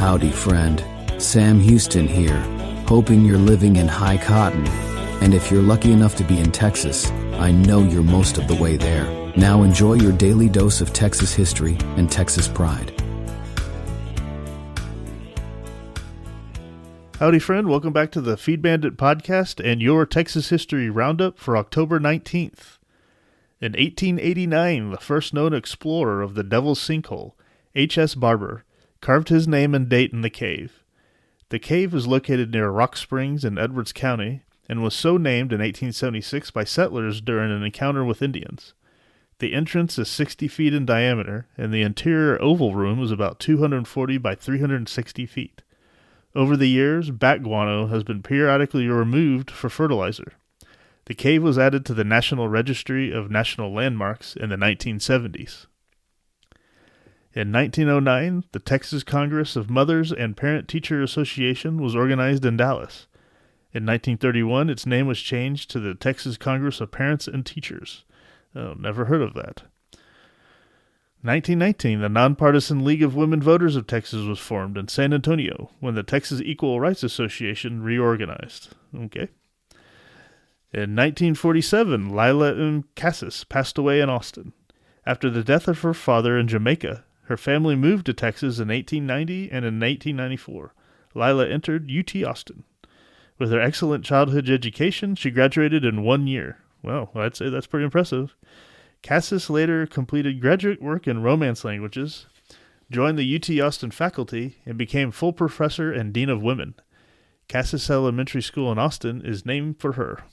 Howdy, friend. Sam Houston here, hoping you're living in high cotton. And if you're lucky enough to be in Texas, I know you're most of the way there. Now enjoy your daily dose of Texas history and Texas pride. Howdy, friend. Welcome back to the Feed Bandit podcast and your Texas History Roundup for October 19th. In 1889, the first known explorer of the Devil's Sinkhole, H.S. Barber, carved his name and date in the cave. The cave is located near Rock Springs in Edwards County and was so named in 1876 by settlers during an encounter with Indians. The entrance is 60 feet in diameter, and the interior oval room is about 240 by 360 feet. Over the years, bat guano has been periodically removed for fertilizer. The cave was added to the National Registry of National Landmarks in the 1970s. In 1909, the Texas Congress of Mothers and Parent-Teacher Association was organized in Dallas. In 1931, its name was changed to the Texas Congress of Parents and Teachers. Oh, never heard of that. 1919, the Nonpartisan League of Women Voters of Texas was formed in San Antonio when the Texas Equal Rights Association reorganized. Okay. In 1947, Lila M. Cassis passed away in Austin. After the death of her father in Jamaica, her family moved to Texas in 1890 and in 1894. Lila entered UT Austin. With her excellent childhood education, she graduated in 1 year. Well, I'd say that's pretty impressive. Cassis later completed graduate work in Romance languages, joined the UT Austin faculty, and became full professor and dean of women. Cassis Elementary School in Austin is named for her.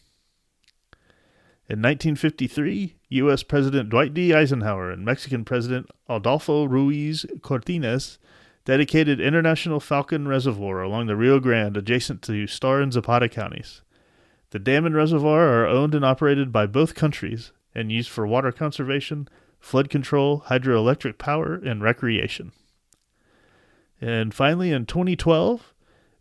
In 1953, U.S. President Dwight D. Eisenhower and Mexican President Adolfo Ruiz Cortines dedicated International Falcon Reservoir along the Rio Grande adjacent to Star and Zapata counties. The dam and reservoir are owned and operated by both countries and used for water conservation, flood control, hydroelectric power, and recreation. And finally, in 2012,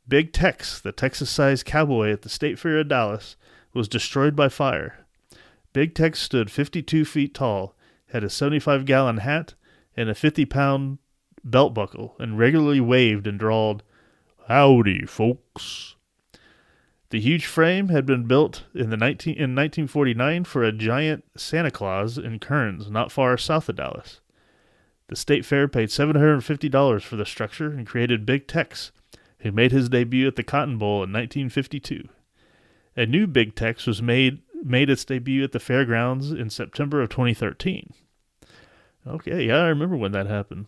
Big Tex, the Texas-sized cowboy at the State Fair of Dallas, was destroyed by fire. Big Tex stood 52 feet tall, had a 75-gallon hat, and a 50-pound belt buckle, and regularly waved and drawled, "Howdy, folks." The huge frame had been built in 1949 for a giant Santa Claus in Kearns, not far south of Dallas. The State Fair paid $750 for the structure and created Big Tex, who made his debut at the Cotton Bowl in 1952. A new Big Tex was made its debut at the fairgrounds in September of 2013. Okay, yeah, I remember when that happened.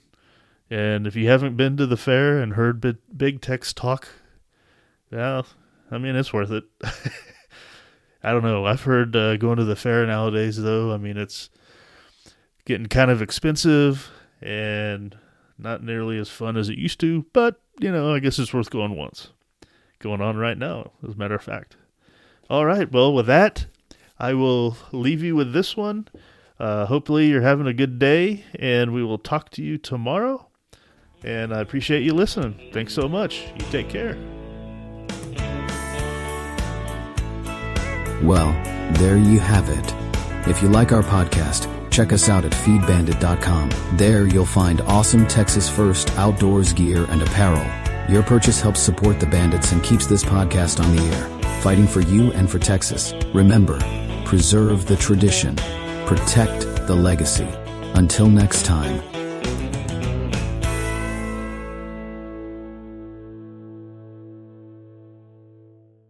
And if you haven't been to the fair and heard Big Tex talk, well, I mean, it's worth it. I don't know. I've heard going to the fair nowadays, though, I mean, it's getting kind of expensive and not nearly as fun as it used to. But, you know, I guess it's worth going once. Going on right now, as a matter of fact. All right. Well, with that, I will leave you with this one. Hopefully you're having a good day, and we will talk to you tomorrow. And I appreciate you listening. Thanks so much. You take care. Well, there you have it. If you like our podcast, check us out at feedbandit.com. There you'll find awesome Texas First outdoors gear and apparel. Your purchase helps support the Bandits and keeps this podcast on the air, fighting for you and for Texas. Remember, preserve the tradition, protect the legacy. Until next time.